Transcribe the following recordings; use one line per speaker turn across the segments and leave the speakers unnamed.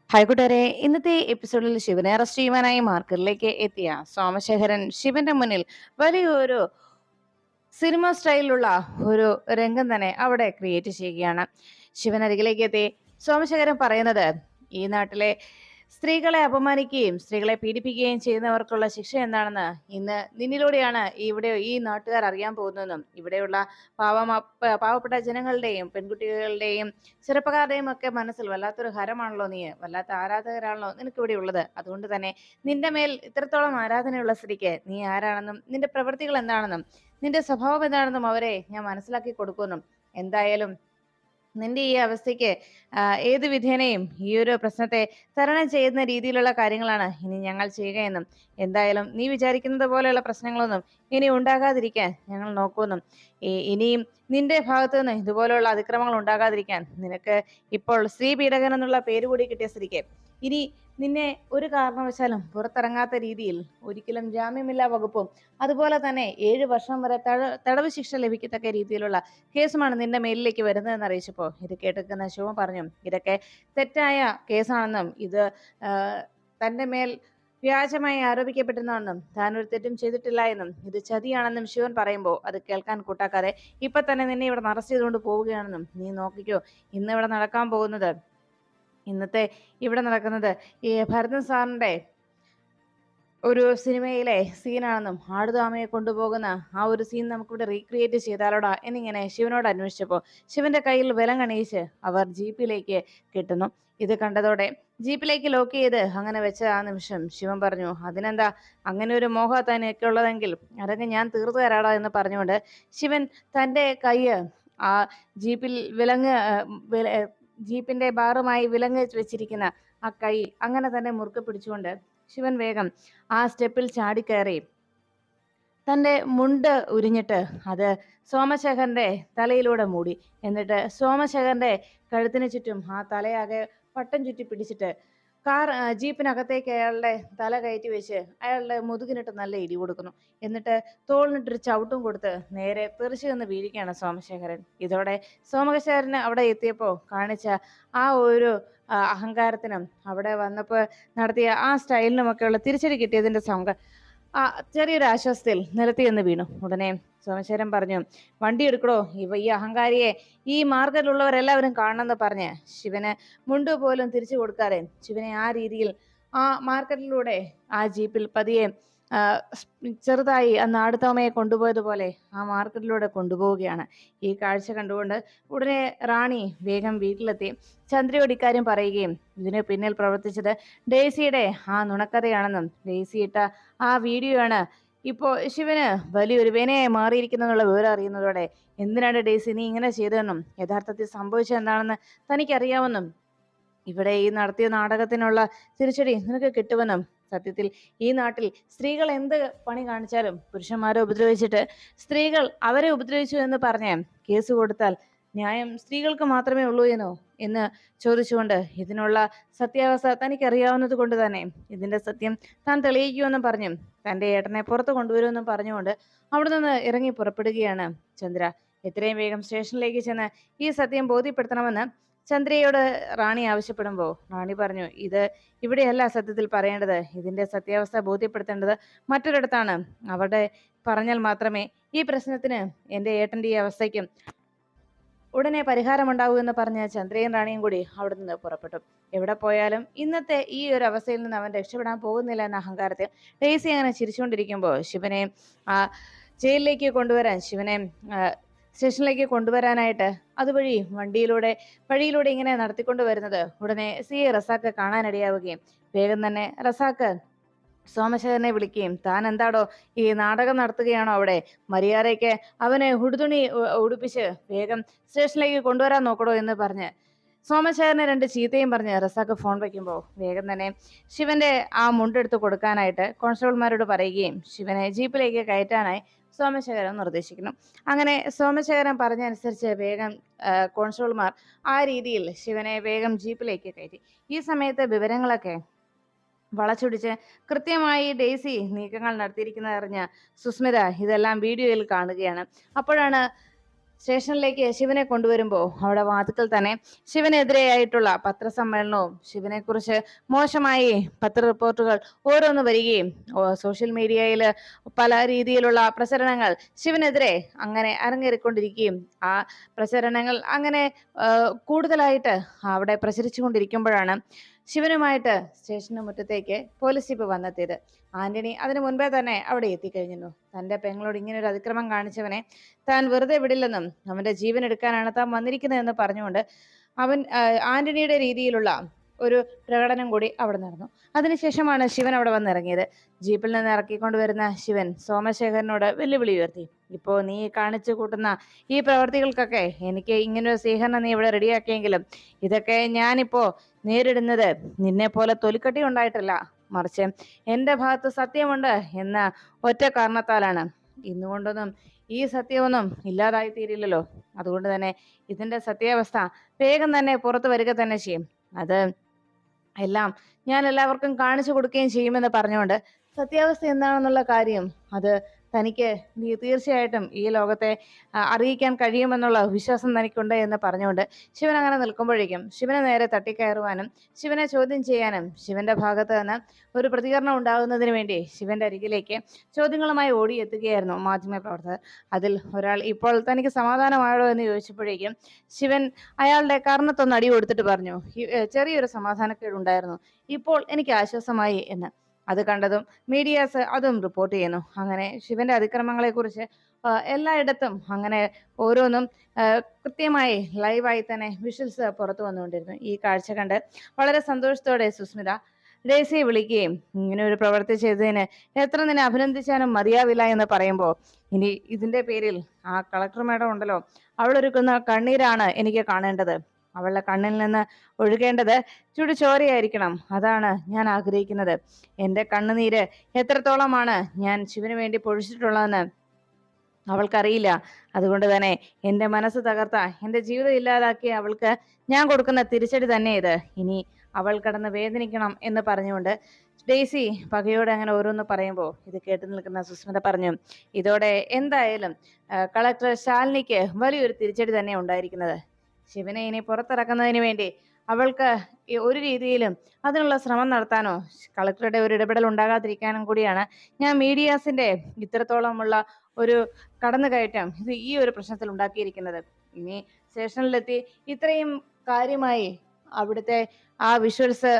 Hi കൂട്ടുകാരെ, ഇന്നത്തെ എപ്പിസോഡിൽ ശിവനെ അറസ്റ്റ് ചെയ്യുവാനായി മാർക്കറ്റിലേക്ക് എത്തിയ സോമശേഖരൻ ശിവന്റെ മുന്നിൽ വലിയൊരു സിനിമ സ്റ്റൈലിലുള്ള ഒരു രംഗം തന്നെ അവിടെ ക്രിയേറ്റ് ചെയ്യുകയാണ്. ശിവൻ അരികിലേക്ക് എത്തി സോമശേഖരൻ പറയുന്നത്, ഈ നാട്ടിലെ സ്ത്രീകളെ അപമാനിക്കുകയും സ്ത്രീകളെ പീഡിപ്പിക്കുകയും ചെയ്യുന്നവർക്കുള്ള ശിക്ഷ എന്താണെന്ന് ഇന്ന് നിന്നിലൂടെയാണ് ഇവിടെ ഈ നാട്ടുകാർ അറിയാൻ പോകുന്നതെന്നും, ഇവിടെയുള്ള പാവപ്പെട്ട ജനങ്ങളുടെയും പെൺകുട്ടികളുടെയും ചെറുപ്പക്കാരുടെയും ഒക്കെ മനസ്സിൽ വല്ലാത്തൊരു ഹരമാണല്ലോ നീ, വല്ലാത്ത ആരാധകരാണല്ലോ നിനക്ക് ഇവിടെ ഉള്ളത്. അതുകൊണ്ട് തന്നെ നിന്റെ മേൽ ഇത്രത്തോളം ആരാധനയുള്ള സ്ഥിതിക്ക് നീ ആരാണെന്നും നിന്റെ പ്രവൃത്തികൾ എന്താണെന്നും നിന്റെ സ്വഭാവം എന്താണെന്നും അവരെ ഞാൻ മനസ്സിലാക്കി കൊടുക്കുമെന്നും, എന്തായാലും നിന്റെ ഈ അവസ്ഥയ്ക്ക് ഏത് വിധേനയും ഈ ഒരു പ്രശ്നത്തെ തരണം ചെയ്യുന്ന രീതിയിലുള്ള കാര്യങ്ങളാണ് ഇനി ഞങ്ങൾ ചെയ്യുക എന്നും, എന്തായാലും നീ വിചാരിക്കുന്നത് പോലെയുള്ള പ്രശ്നങ്ങളൊന്നും ഇനി ഉണ്ടാകാതിരിക്കാൻ ഞങ്ങൾ നോക്കുമെന്നും, ഇനിയും നിന്റെ ഭാഗത്തു നിന്ന് ഇതുപോലെയുള്ള അതിക്രമങ്ങൾ ഉണ്ടാകാതിരിക്കാൻ നിനക്ക് ഇപ്പോൾ സ്ത്രീ പീഡകൻ എന്നുള്ള പേര് കൂടി കിട്ടിയ സ്ഥിതിക്ക് ഇനി നിന്നെ ഒരു കാരണവശാലും പുറത്തിറങ്ങാത്ത രീതിയിൽ ഒരിക്കലും ജാമ്യമില്ലാ വകുപ്പും അതുപോലെ തന്നെ 7 വർഷം വരെ തടവ് ശിക്ഷ ലഭിക്കത്തക്ക രീതിയിലുള്ള കേസുമാണ് നിന്റെ മേലിലേക്ക് വരുന്നതെന്ന് അറിയിച്ചപ്പോൾ ഇത് കേട്ടിരിക്കുന്ന ശിവൻ പറഞ്ഞു, ഇതൊക്കെ തെറ്റായ കേസാണെന്നും ഇത് തന്റെ മേൽ വ്യാജമായി ആരോപിക്കപ്പെട്ടിരുന്നാണെന്നും താൻ ഒരു തെറ്റും ചെയ്തിട്ടില്ല എന്നും ഇത് ചതിയാണെന്നും ശിവൻ പറയുമ്പോൾ അത് കേൾക്കാൻ കൂട്ടാക്കാതെ ഇപ്പൊ തന്നെ നിന്നെ ഇവിടെ അറസ്റ്റ് ചെയ്തുകൊണ്ട് പോവുകയാണെന്നും, നീ നോക്കിക്കോ, ഇന്ന് ഇവിടെ നടക്കാൻ പോകുന്നത്, ഇന്നത്തെ ഇവിടെ നടക്കുന്നത് ഈ ഭരതൻ സാറിന്റെ ഒരു സിനിമയിലെ സീനാണെന്നും, ആടുതാമയെ കൊണ്ടുപോകുന്ന ആ ഒരു സീൻ നമുക്കിവിടെ റീക്രിയേറ്റ് ചെയ്താലോടാ എന്നിങ്ങനെ ശിവനോട് അന്വേഷിച്ചപ്പോൾ ശിവന്റെ കയ്യിൽ വിലങ്ങണിയിച്ച് അവർ ജീപ്പിലേക്ക് കെട്ടുന്നു. ഇത് കണ്ടതോടെ ജീപ്പിലേക്ക് ലോക്ക് ചെയ്ത് അങ്ങനെ വെച്ച ആ നിമിഷം ശിവൻ പറഞ്ഞു, അതിനെന്താ, അങ്ങനെ ഒരു മോഹം തനിക്ക് ഉള്ളതെങ്കിൽ അതൊക്കെ ഞാൻ തീർത്തു തരാടാ എന്ന് പറഞ്ഞുകൊണ്ട് ശിവൻ തന്റെ കൈ ആ ജീപ്പിൽ ജീപ്പിന്റെ ബാറുമായി വിലങ്ങ് വെച്ചിരിക്കുന്ന ആ കൈ അങ്ങനെ തന്നെ മുറുക്കെ പിടിച്ചുകൊണ്ട് ശിവൻ വേഗം ആ സ്റ്റെപ്പിൽ ചാടിക്കയറി തന്റെ മുണ്ട് ഉരിഞ്ഞിട്ട് അത് സോമശേഖരന്റെ തലയിലൂടെ മൂടി. എന്നിട്ട് സോമശേഖരന്റെ കഴുത്തിന് ചുറ്റും ആ തലയാകെ പട്ടം ചുറ്റി പിടിച്ചിട്ട് ജീപ്പിനകത്തേക്ക് അയാളുടെ തല കയറ്റി വെച്ച് അയാളുടെ മുതുകിനിട്ട് നല്ല ഇടി കൊടുക്കുന്നു. എന്നിട്ട് തോളിനിട്ടൊരു ചവിട്ടും കൊടുത്ത് നേരെ തെറിച്ചു നിന്ന് വീഴുകയാണ് സോമശേഖരൻ. ഇതോടെ സോമശേഖരന് അവിടെ എത്തിയപ്പോൾ കാണിച്ച ആ ഒരു അഹങ്കാരത്തിനും അവിടെ വന്നപ്പോൾ നടത്തിയ ആ സ്റ്റൈലിനുമൊക്കെയുള്ള തിരിച്ചടി കിട്ടിയതിന്റെ ചെറിയൊരു ആശ്വാസത്തിൽ നിലത്തി എന്ന് വീണു. ഉടനെ സോമശേഖരൻ പറഞ്ഞു, വണ്ടി എടുക്കടോ, ഈ അഹങ്കാരിയെ ഈ മാർഗത്തിലുള്ളവരെല്ലാവരും കാണണമെന്ന് പറഞ്ഞ് ശിവന് മുണ്ടു പോലും തിരിച്ചു കൊടുക്കാതെ ശിവനെ ആ രീതിയിൽ ആ മാർക്കറ്റിലൂടെ ആ ജീപ്പിൽ പതിയെ ചെറുതായി ആ നാടുതോമയെ കൊണ്ടുപോയതുപോലെ ആ മാർക്കറ്റിലൂടെ കൊണ്ടുപോവുകയാണ്. ഈ കാഴ്ച കണ്ടുകൊണ്ട് ഉടനെ റാണി വേഗം വീട്ടിലെത്തി ചന്ദ്രയോട് ഇക്കാര്യം പറയുകയും ഇതിന് പിന്നിൽ പ്രവർത്തിച്ചത് ഡേസിയുടെ ആ നുണക്കഥയാണെന്നും, ഡേസി ഇട്ട ആ വീഡിയോ ആണ് ഇപ്പോൾ ശിവന് വലിയൊരു വേനയായി മാറിയിരിക്കുന്നുള്ള വിവരം അറിയുന്നതോടെ, എന്തിനാണ് ഡേസി നീ ഇങ്ങനെ ചെയ്തതെന്നും യഥാർത്ഥത്തിൽ സംഭവിച്ചത് എന്താണെന്ന് തനിക്കറിയാമെന്നും, ഇവിടെ ഈ നടത്തിയ നാടകത്തിനുള്ള തിരിച്ചടി നിനക്ക് കിട്ടുമെന്നും, സത്യത്തിൽ ഈ നാട്ടിൽ സ്ത്രീകൾ എന്ത് പണി കാണിച്ചാലും പുരുഷന്മാരെ ഉപദ്രവിച്ചിട്ട് സ്ത്രീകൾ അവരെ ഉപദ്രവിച്ചു എന്ന് പറഞ്ഞ് കേസ് കൊടുത്താൽ ന്യായം സ്ത്രീകൾക്ക് മാത്രമേ ഉള്ളൂ എന്ന് ചോദിച്ചുകൊണ്ട് ഇതിനുള്ള സത്യാവസ്ഥ തനിക്കറിയാവുന്നത് കൊണ്ട് തന്നെ ഇതിന്റെ സത്യം താൻ തെളിയിക്കുമെന്നും പറഞ്ഞും തന്റെ ഏട്ടനെ പുറത്തു കൊണ്ടുവരുമെന്നും പറഞ്ഞുകൊണ്ട് അവിടെ നിന്ന് ഇറങ്ങി പുറപ്പെടുകയാണ് ചന്ദ്ര. എത്രയും വേഗം സ്റ്റേഷനിലേക്ക് ചെന്ന് ഈ സത്യം ബോധ്യപ്പെടുത്തണമെന്ന് ചന്ദ്രയോട് റാണി ആവശ്യപ്പെടുമ്പോൾ റാണി പറഞ്ഞു, ഇത് ഇവിടെയല്ല സത്യത്തിൽ പറയേണ്ടത്, ഇതിന്റെ സത്യാവസ്ഥ ബോധ്യപ്പെടുത്തേണ്ടത് മറ്റൊരിടത്താണ്. അവിടെ പറഞ്ഞാൽ മാത്രമേ ഈ പ്രശ്നത്തിന് എൻ്റെ ഏട്ടൻ്റെ ഈ അവസ്ഥയ്ക്കും ഉടനെ പരിഹാരമുണ്ടാവൂ എന്ന് പറഞ്ഞ ചന്ദ്രയും റാണിയും കൂടി അവിടെ നിന്ന് പുറപ്പെട്ടു. എവിടെ പോയാലും ഇന്നത്തെ ഈ ഒരു അവസ്ഥയിൽ നിന്ന് അവൻ രക്ഷപ്പെടാൻ പോകുന്നില്ല എന്ന അഹങ്കാരത്തിൽ ഡേസി അങ്ങനെ ചിരിച്ചുകൊണ്ടിരിക്കുമ്പോൾ ശിവനെ ആ ജയിലിലേക്ക് കൊണ്ടുവരാൻ, ശിവനെ സ്റ്റേഷനിലേക്ക് കൊണ്ടുവരാനായിട്ട് അതുവഴി വഴിയിലൂടെ ഇങ്ങനെ നടത്തിക്കൊണ്ട് വരുന്നത് ഉടനെ റസാക്ക് കാണാനിടയാവുകയും വേഗം തന്നെ റസാക്ക് സോമശേഖരനെ വിളിക്കുകയും, താൻ എന്താടോ ഈ നാടകം നടത്തുകയാണോ അവിടെ, മര്യാദയ്ക്ക് അവനെ ഉടുതുണി ഉടുപ്പിച്ച് വേഗം സ്റ്റേഷനിലേക്ക് കൊണ്ടുവരാൻ നോക്കടോ എന്ന് പറഞ്ഞ് സോമശേഖരനെ 2 ചീത്തയും പറഞ്ഞ് റസാക്ക് ഫോൺ വയ്ക്കുമ്പോൾ വേഗം തന്നെ ശിവന്റെ ആ മുണ്ടെടുത്ത് കൊടുക്കാനായിട്ട് കോൺസ്റ്റബിൾമാരോട് പറയുകയും ശിവനെ ജീപ്പിലേക്ക് കയറ്റാനായി സോമശേഖരൻ നിർദ്ദേശിക്കുന്നു. അങ്ങനെ സോമശേഖരൻ പറഞ്ഞനുസരിച്ച് വേഗം കോൺസ്റ്റബിൾമാർ ആ രീതിയിൽ ശിവനെ വേഗം ജീപ്പിലേക്ക് കയറ്റി. ഈ സമയത്ത് വിവരങ്ങളൊക്കെ വളച്ചൊടിച്ച് കൃത്യമായി ഡേസി നീക്കങ്ങൾ നടത്തിയിരിക്കുന്നത് അറിഞ്ഞ സുസ്മിത ഇതെല്ലാം വീഡിയോയിൽ കാണുകയാണ്. അപ്പോഴാണ് സ്റ്റേഷനിലേക്ക് ശിവനെ കൊണ്ടുവരുമ്പോൾ അവിടെ വാതിക്കൽ തന്നെ ശിവനെതിരെയായിട്ടുള്ള പത്രസമ്മേളനവും ശിവനെക്കുറിച്ച് മോശമായി പത്ര റിപ്പോർട്ടുകൾ ഓരോന്ന് വരികയും സോഷ്യൽ മീഡിയയിൽ പല രീതിയിലുള്ള പ്രചരണങ്ങൾ ശിവനെതിരെ അങ്ങനെ അരങ്ങേറിക്കൊണ്ടിരിക്കുകയും ആ പ്രചരണങ്ങൾ അങ്ങനെ കൂടുതലായിട്ട് അവിടെ പ്രചരിച്ചുകൊണ്ടിരിക്കുമ്പോഴാണ് ശിവനുമായിട്ട് സ്റ്റേഷന് മുറ്റത്തേക്ക് പോലീസ് ജീപ്പ് വന്നെത്തിയത്. ആന്റണി അതിനു മുൻപേ തന്നെ അവിടെ എത്തിക്കഴിഞ്ഞിരുന്നു. തന്റെ പെങ്ങളോട് ഇങ്ങനെ ഒരു അതിക്രമം കാണിച്ചവനെ താൻ വെറുതെ വിടില്ലെന്നും അവന്റെ ജീവൻ എടുക്കാനാണ് താൻ വന്നിരിക്കുന്നതെന്ന് പറഞ്ഞുകൊണ്ട് അവൻ ആന്റണിയുടെ രീതിയിലുള്ള ഒരു പ്രകടനം കൂടി അവിടെ നടന്നു. അതിനുശേഷമാണ് ശിവൻ അവിടെ വന്നിറങ്ങിയത്. ജീപ്പിൽ നിന്ന് ഇറക്കിക്കൊണ്ടുവരുന്ന ശിവൻ സോമശേഖരനോട് വെല്ലുവിളി ഉയർത്തി. ഇപ്പോ നീ കാണിച്ചു കൂട്ടുന്ന ഈ പ്രവർത്തികൾക്കൊക്കെ എനിക്ക് ഇങ്ങനൊരു സ്വീകരണം നീ ഇവിടെ റെഡിയാക്കിയെങ്കിലും ഇതൊക്കെ ഞാനിപ്പോ നേരിടുന്നത് നിന്നെ പോലെ തൊലിക്കട്ടി ഉണ്ടായിട്ടല്ല, മറിച്ച് എന്റെ ഭാഗത്ത് സത്യമുണ്ട് എന്ന ഒറ്റ കാരണത്താലാണ്. ഇന്നുകൊണ്ടൊന്നും ഈ സത്യമൊന്നും ഇല്ലാതായി തീരില്ലല്ലോ. അതുകൊണ്ട് തന്നെ ഇതിന്റെ സത്യാവസ്ഥ വേഗം തന്നെ പുറത്തു വരിക തന്നെ ചെയ്യും. അത് എല്ലാം ഞാൻ എല്ലാവർക്കും കാണിച്ചു കൊടുക്കുകയും ചെയ്യുമെന്ന് പറഞ്ഞുകൊണ്ട് സത്യാവസ്ഥ എന്താണെന്നുള്ള കാര്യം അത് തനിക്ക് തീർച്ചയായിട്ടും ഈ ലോകത്തെ അറിയിക്കാൻ കഴിയുമെന്നുള്ള വിശ്വാസം തനിക്കുണ്ട് എന്ന് പറഞ്ഞുകൊണ്ട് ശിവൻ അങ്ങനെ നിൽക്കുമ്പോഴേക്കും ശിവനെ നേരെ തട്ടിക്കയറുവാനും ശിവനെ ചോദ്യം ചെയ്യാനും ശിവന്റെ ഭാഗത്ത് നിന്ന് ഒരു പ്രതികരണം ഉണ്ടാകുന്നതിന് വേണ്ടി ശിവന്റെ അരികിലേക്ക് ചോദ്യങ്ങളുമായി ഓടിയെത്തുകയായിരുന്നു മാധ്യമപ്രവർത്തകർ. അതിൽ ഒരാൾ ഇപ്പോൾ തനിക്ക് സമാധാനമായോ എന്ന് ചോദിച്ചപ്പോഴേക്കും ശിവൻ അയാളുടെ കർണത്തൊന്ന് അടി കൊടുത്തിട്ട് പറഞ്ഞു, ചെറിയൊരു സമാധാനക്കേടുണ്ടായിരുന്നു, ഇപ്പോൾ എനിക്ക് ആശ്വാസമായി എന്ന്. അത് കണ്ടതും മീഡിയാസ് അതും റിപ്പോർട്ട് ചെയ്യുന്നു. അങ്ങനെ ശിവന്റെ അതിക്രമങ്ങളെ കുറിച്ച് എല്ലായിടത്തും അങ്ങനെ ഓരോന്നും കൃത്യമായി ലൈവായി തന്നെ വിഷ്വൽസ് പുറത്തു വന്നുകൊണ്ടിരുന്നു. ഈ കാഴ്ച കണ്ട് വളരെ സന്തോഷത്തോടെ സുസ്മിത ഡേസിയെ വിളിക്കുകയും ഇങ്ങനെ ഒരു പ്രവൃത്തി ചെയ്തതിന് എത്ര നിന്നെ അഭിനന്ദിച്ചാലും മതിയാവില്ല എന്ന് പറയുമ്പോൾ ഇനി ഇതിന്റെ പേരിൽ ആ കളക്ടർ മേഡം ഉണ്ടല്ലോ, അവളൊരുക്കുന്ന കണ്ണീരാണ് എനിക്ക് കാണേണ്ടത്. അവളുടെ കണ്ണിൽ നിന്ന് ഒഴുകേണ്ടത് ചുടുചോരയായിരിക്കണം. അതാണ് ഞാൻ ആഗ്രഹിക്കുന്നത്. എൻ്റെ കണ്ണുനീര് എത്രത്തോളമാണ് ഞാൻ ശിവന് വേണ്ടി പൊഴിച്ചിട്ടുള്ളതെന്ന് അവൾക്കറിയില്ല. അതുകൊണ്ട് തന്നെ എൻ്റെ മനസ്സ് തകർത്ത, എൻ്റെ ജീവിതം ഇല്ലാതാക്കിയ അവൾക്ക് ഞാൻ കൊടുക്കുന്ന തിരിച്ചടി തന്നെ ഇത്. ഇനി അവൾ കടന്ന് വേദനിക്കണം എന്ന് പറഞ്ഞുകൊണ്ട് ഡേസി പകയോടെ അങ്ങനെ ഓരോന്ന് പറയുമ്പോൾ ഇത് കേട്ടു നിൽക്കുന്ന സുസ്മിത പറഞ്ഞു, ഇതോടെ എന്തായാലും കളക്ടർ ശാലിനിക്ക് വലിയൊരു തിരിച്ചടി തന്നെ ഉണ്ടായിരിക്കുന്നത്. ശിവനെ ഇനി പുറത്തിറക്കുന്നതിന് വേണ്ടി അവൾക്ക് ഒരു രീതിയിലും അതിനുള്ള ശ്രമം നടത്താനോ കളക്ടറുടെ ഒരു ഇടപെടൽ ഉണ്ടാകാതിരിക്കാനും കൂടിയാണ് ഞാൻ മീഡിയാസിന്റെ ഇത്രത്തോളമുള്ള ഒരു കടന്നുകയറ്റം ഇത് ഈ ഒരു പ്രശ്നത്തിൽ ഉണ്ടാക്കിയിരിക്കുന്നത്. ഇനി സ്റ്റേഷനിലെത്തി ഇത്രയും കാര്യമായി അവിടുത്തെ ആ വിഷ്വൽസ്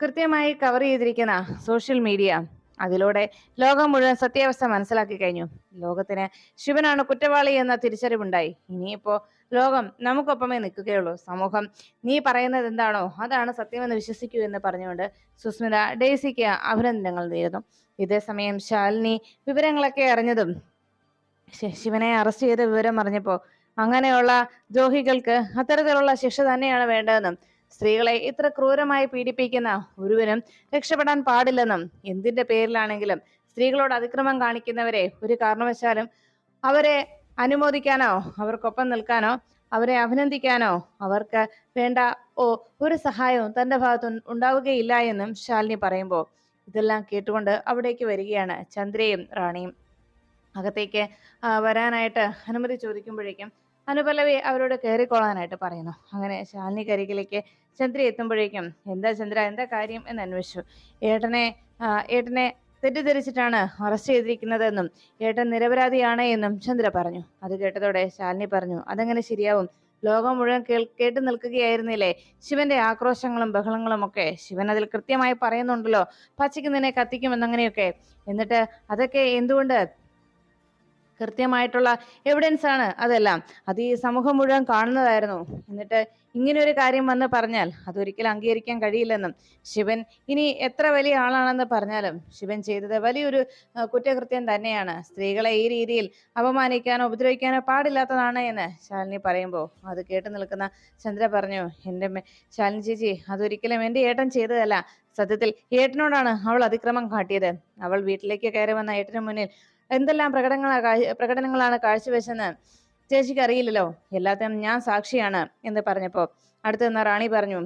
കൃത്യമായി കവർ ചെയ്തിരിക്കുന്ന സോഷ്യൽ മീഡിയ, അതിലൂടെ ലോകം മുഴുവൻ സത്യാവസ്ഥ മനസ്സിലാക്കി കഴിഞ്ഞു. ലോകത്തിന് ശിവനാണ് കുറ്റവാളി എന്ന തിരിച്ചറിവുണ്ടായി. ഇനിയിപ്പോ ലോകം നമുക്കൊപ്പമേ നിൽക്കുകയുള്ളൂ. സമൂഹം നീ പറയുന്നത് എന്താണോ അതാണ് സത്യമെന്ന് വിശ്വസിക്കൂ എന്ന് പറഞ്ഞുകൊണ്ട് സുസ്മിത ഡേസിക്ക് അഭിനന്ദനങ്ങൾ നേരുന്നു. ഇതേസമയം ശാലിനി വിവരങ്ങളൊക്കെ അറിഞ്ഞതും ശിവനെ അറസ്റ്റ് ചെയ്ത വിവരം അറിഞ്ഞപ്പോ അങ്ങനെയുള്ള ദ്രോഹികൾക്ക് അത്തരത്തിലുള്ള ശിക്ഷ തന്നെയാണ് വേണ്ടതെന്നും സ്ത്രീകളെ ഇത്ര ക്രൂരമായി പീഡിപ്പിക്കുന്ന ഒരുവനും രക്ഷപ്പെടാൻ പാടില്ലെന്നും എന്തിന്റെ പേരിലാണെങ്കിലും സ്ത്രീകളോട് അതിക്രമം കാണിക്കുന്നവരെ ഒരു കാരണവശാലും അവരെ അനുമോദിക്കാനോ അവർക്കൊപ്പം നിൽക്കാനോ അവരെ അഭിനന്ദിക്കാനോ അവർക്ക് വേണ്ട ഒരു സഹായവും തന്റെ ഭാഗത്ത് ഉണ്ടാവുകയില്ല എന്നും ശാലിനി പറയുമ്പോൾ ഇതെല്ലാം കേട്ടുകൊണ്ട് അവിടേക്ക് വരികയാണ് ചന്ദ്രയും റാണിയും. അകത്തേക്ക് വരാനായിട്ട് അനുമതി ചോദിക്കുമ്പോഴേക്കും അനുപല്ലവി അവരോട് കയറിക്കൊള്ളാനായിട്ട് പറയുന്നു. അങ്ങനെ ശാലിനി കരികിലേക്ക് ചന്ദ്ര എത്തുമ്പോഴേക്കും എന്താ ചന്ദ്ര, എന്താ കാര്യം എന്ന് അന്വേഷിച്ചു. ഏട്ടനെ തെറ്റിദ്ധരിച്ചിട്ടാണ് അറസ്റ്റ് ചെയ്തിരിക്കുന്നതെന്നും ഏട്ടൻ നിരപരാധിയാണ് എന്നും ചന്ദ്ര പറഞ്ഞു. അത് കേട്ടതോടെ ശാലിനി പറഞ്ഞു, അതെങ്ങനെ ശരിയാവും? ലോകം മുഴുവൻ കേട്ടു നിൽക്കുകയായിരുന്നില്ലേ ശിവന്റെ ആക്രോശങ്ങളും ബഹളങ്ങളും ഒക്കെ. ശിവൻ അതിൽ കൃത്യമായി പറയുന്നുണ്ടല്ലോ, പച്ചയ്ക്ക് നിന്നെ കത്തിക്കുമെന്നങ്ങനെയൊക്കെ. എന്നിട്ട് അതൊക്കെ എന്തുകൊണ്ട് കൃത്യമായിട്ടുള്ള എവിഡൻസ് ആണ് അതെല്ലാം. അത് ഈ സമൂഹം മുഴുവൻ കാണുന്നതായിരുന്നു. എന്നിട്ട് ഇങ്ങനെ ഒരു കാര്യം വന്ന് പറഞ്ഞാൽ അതൊരിക്കലും അംഗീകരിക്കാൻ കഴിയില്ലെന്നും ശിവൻ ഇനി എത്ര വലിയ ആളാണെന്ന് പറഞ്ഞാലും ശിവൻ ചെയ്തത് വലിയൊരു കുറ്റകൃത്യം തന്നെയാണ്. സ്ത്രീകളെ ഈ രീതിയിൽ അപമാനിക്കാനോ ഉപദ്രവിക്കാനോ പാടില്ലാത്തതാണ് എന്ന് ശാലിനി പറയുമ്പോൾ അത് കേട്ടു നിൽക്കുന്ന ചന്ദ്ര പറഞ്ഞു, എൻ്റെ ശാലിനി ചേച്ചി, അതൊരിക്കലും എൻ്റെ ഏട്ടൻ ചെയ്തതല്ല. സത്യത്തിൽ ഏട്ടനോടാണ് അവൾ അതിക്രമം കാട്ടിയത്. അവൾ വീട്ടിലേക്ക് കയറി വന്ന ഏട്ടന് മുന്നിൽ എന്തെല്ലാം പ്രകടനങ്ങളാണ് കാഴ്ചവെച്ചെന്ന് ചേച്ചിക്ക് അറിയില്ലല്ലോ. എല്ലാത്തിനും ഞാൻ സാക്ഷിയാണ് എന്ന് പറഞ്ഞപ്പോ അടുത്ത് നിന്ന റാണി പറഞ്ഞു,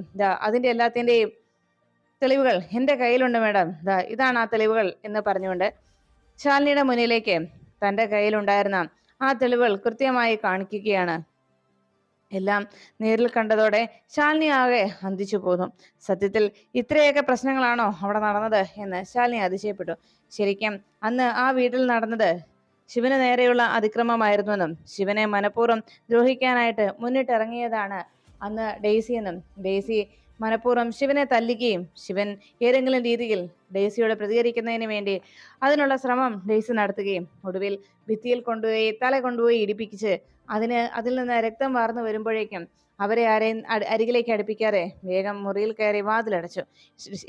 അതിന്റെ എല്ലാത്തിന്റെയും തെളിവുകൾ എന്റെ കയ്യിലുണ്ട് മേഡം, ഇതാണ് ആ തെളിവുകൾ എന്ന് പറഞ്ഞുകൊണ്ട് ശാലിനിയുടെ മുന്നിലേക്ക് തന്റെ കയ്യിലുണ്ടായിരുന്ന ആ തെളിവുകൾ കൃത്യമായി കാണിക്കുകയാണ്. എല്ലാം നേരിൽ കണ്ടതോടെ ശാലിനി ആകെ അന്തിച്ചു പോന്നു. സത്യത്തിൽ ഇത്രയൊക്കെ പ്രശ്നങ്ങളാണോ അവിടെ നടന്നത് എന്ന് ശാലിനി അതിശയപ്പെട്ടു. ശരിക്കും അന്ന് ആ വീട്ടിൽ നടന്നത് ശിവന് നേരെയുള്ള അതിക്രമമായിരുന്നുവെന്നും ശിവനെ മനഃപൂർവ്വം ദ്രോഹിക്കാനായിട്ട് മുന്നിട്ടിറങ്ങിയതാണ് അന്ന് ഡെയ്സി എന്നും ഡെയ്സി മനഃപൂർവ്വം ശിവനെ തല്ലുകയും ശിവൻ ഏതെങ്കിലും രീതിയിൽ ഡെയ്സിയോട് പ്രതികരിക്കുന്നതിന് വേണ്ടി അതിനുള്ള ശ്രമം ഡെയ്സി നടത്തുകയും ഒടുവിൽ ഭിത്തിയിൽ കൊണ്ടുപോയി തല കൊണ്ടുപോയി ഇടിപ്പിച്ച് അതിൽ നിന്ന് രക്തം വാർന്നു വരുമ്പോഴേക്കും അവരെ ആരെയും അരികിലേക്ക് അടുപ്പിക്കാതെ വേഗം മുറിയിൽ കയറി വാതിലടച്ചു.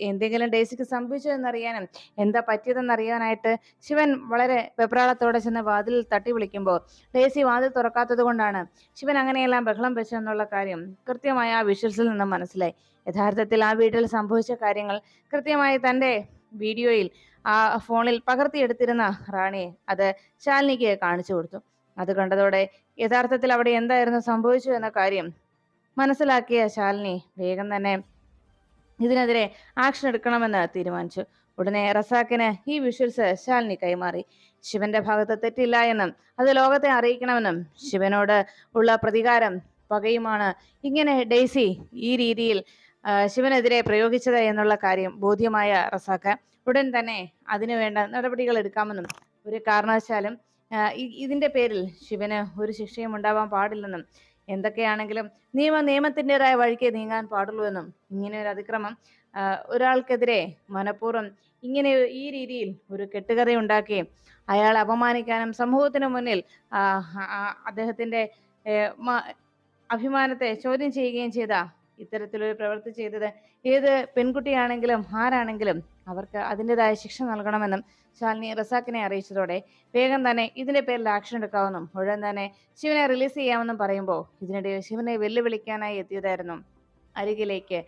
എന്തെങ്കിലും ഡെയ്സിക്ക് സംഭവിച്ചോ എന്നറിയാനും എന്താ പറ്റിയതെന്നറിയാനായിട്ട് ശിവൻ വളരെ വെപ്രാളത്തോടെ ചെന്ന് വാതിൽ തട്ടി വിളിക്കുമ്പോൾ ഡെയ്സി വാതിൽ തുറക്കാത്തത് കൊണ്ടാണ് ശിവൻ അങ്ങനെയെല്ലാം ബഹളം വെച്ചെന്നുള്ള കാര്യം കൃത്യമായ ആ വിഷ്വൽസിൽ നിന്ന് മനസ്സിലായി. യഥാർത്ഥത്തിൽ ആ വീട്ടിൽ സംഭവിച്ച കാര്യങ്ങൾ കൃത്യമായി തൻ്റെ വീഡിയോയിൽ ആ ഫോണിൽ പകർത്തിയെടുത്തിരുന്ന റാണിയെ അത് ശാലിനിക്ക് കാണിച്ചു കൊടുത്തു. അത് കണ്ടതോടെ യഥാർത്ഥത്തിൽ അവിടെ എന്തായിരുന്നു സംഭവിച്ചു എന്ന കാര്യം മനസ്സിലാക്കിയ ശാലിനി വേഗം തന്നെ ഇതിനെതിരെ ആക്ഷൻ എടുക്കണമെന്ന് തീരുമാനിച്ചു. ഉടനെ റസാക്കിന് ഈ വിഷ്വൽസ് ശാലിനി കൈമാറി. ശിവന്റെ ഭാഗത്ത് തെറ്റില്ല എന്നും അത് ലോകത്തെ അറിയിക്കണമെന്നും ശിവനോട് ഉള്ള പ്രതികാരം പകയുമാണ് ഇങ്ങനെ ഡെയ്സി ഈ രീതിയിൽ ശിവനെതിരെ പ്രയോഗിച്ചത് എന്നുള്ള കാര്യം ബോധ്യമായ റസാക്ക് ഉടൻ തന്നെ അതിനുവേണ്ട നടപടികൾ എടുക്കാമെന്നും ഒരു കാരണവശാലും ഇതിന്റെ പേരിൽ ശിവന് ഒരു ശിക്ഷയും ഉണ്ടാവാൻ പാടില്ലെന്നും എന്തൊക്കെയാണെങ്കിലും നിയമത്തിൻ്റെതായ വഴിക്ക് നീങ്ങാൻ പാടുള്ളൂ എന്നും ഇങ്ങനെ ഒരു അതിക്രമം ഒരാൾക്കെതിരെ മനഃപൂർവ്വം ഇങ്ങനെ ഈ രീതിയിൽ ഒരു കെട്ടുകഥ ഉണ്ടാക്കുകയും അയാളെ അപമാനിക്കാനും സമൂഹത്തിന് മുന്നിൽ അദ്ദേഹത്തിന്റെ അഭിമാനത്തെ ചോദ്യം ചെയ്യുകയും ചെയ്ത ഇത്തരത്തിലൊരു പ്രവൃത്തി ചെയ്തത് ഏത് പെൺകുട്ടിയാണെങ്കിലും ആരാണെങ്കിലും അവർക്ക് അതിൻ്റെതായ ശിക്ഷ നൽകണമെന്നും ശാലിനി റസാക്കിനെ അറിയിച്ചതോടെ വേഗം തന്നെ ഇതിന്റെ പേരിൽ ആക്ഷൻ എടുക്കാമെന്നും ഉടൻ തന്നെ ശിവനെ റിലീസ് ചെയ്യാമെന്നും പറയുമ്പോൾ ഇതിനിടയിൽ ശിവനെ വെല്ലുവിളിക്കാനായി എത്തിയതായിരുന്നു അരികിലേക്ക്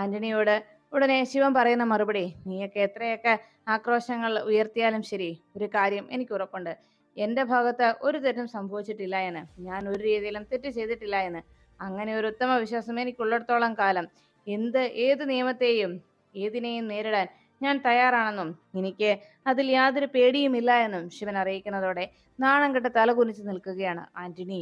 ആന്റണിയോട് ഉടനെ ശിവൻ പറയുന്ന മറുപടി, നീയൊക്കെ എത്രയൊക്കെ ആക്രോശങ്ങൾ ഉയർത്തിയാലും ശരി, ഒരു കാര്യം എനിക്ക് ഉറപ്പുണ്ട്, എന്റെ ഭാഗത്ത് ഒരു തെറ്റും സംഭവിച്ചിട്ടില്ല എന്ന്, ഞാൻ ഒരു രീതിയിലും തെറ്റ് ചെയ്തിട്ടില്ല എന്ന്. അങ്ങനെ ഒരു ഉത്തമ വിശ്വാസം എനിക്കുള്ളിടത്തോളം കാലം ഏത് നിയമത്തെയും ഏതിനെയും നേരിടാൻ ഞാൻ തയ്യാറാണെന്നും എനിക്ക് അതിൽ യാതൊരു പേടിയുമില്ല എന്നും ശിവൻ അറിയിക്കുന്നതോടെ നാണം കെട്ട് തലകുനിച്ച് നിൽക്കുകയാണ് ആന്റണി.